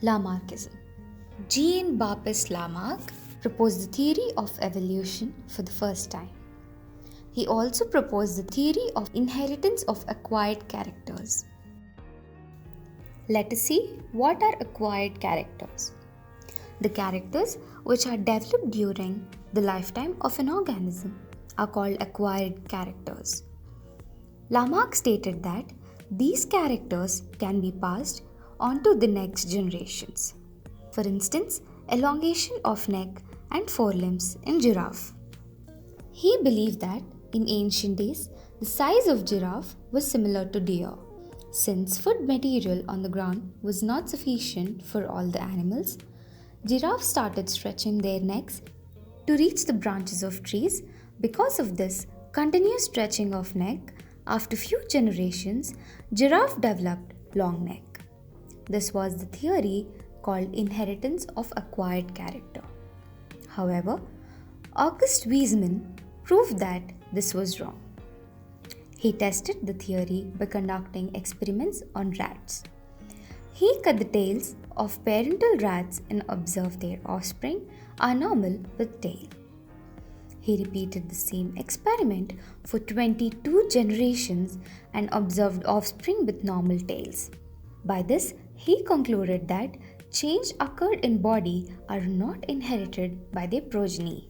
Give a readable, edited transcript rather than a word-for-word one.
Lamarckism. Jean-Baptiste Lamarck proposed the theory of evolution for the first time. He also proposed the theory of inheritance of acquired characters. Let us see what are acquired characters. The characters which are developed during the lifetime of an organism are called acquired characters. Lamarck stated that these characters can be passed on to the next generations. For instance, elongation of neck and forelimbs in giraffe. He believed that in ancient days, the size of giraffe was similar to deer. Since food material on the ground was not sufficient for all the animals, giraffes started stretching their necks to reach the branches of trees. Because of this continuous stretching of neck, after few generations, giraffe developed long neck. This was the theory called inheritance of acquired character. However, August Weismann proved that this was wrong. He tested the theory by conducting experiments on rats. He cut the tails of parental rats and observed their offspring are normal with tail. He repeated the same experiment for 22 generations and observed offspring with normal tails. By this, he concluded that change occurred in body are not inherited by their progeny.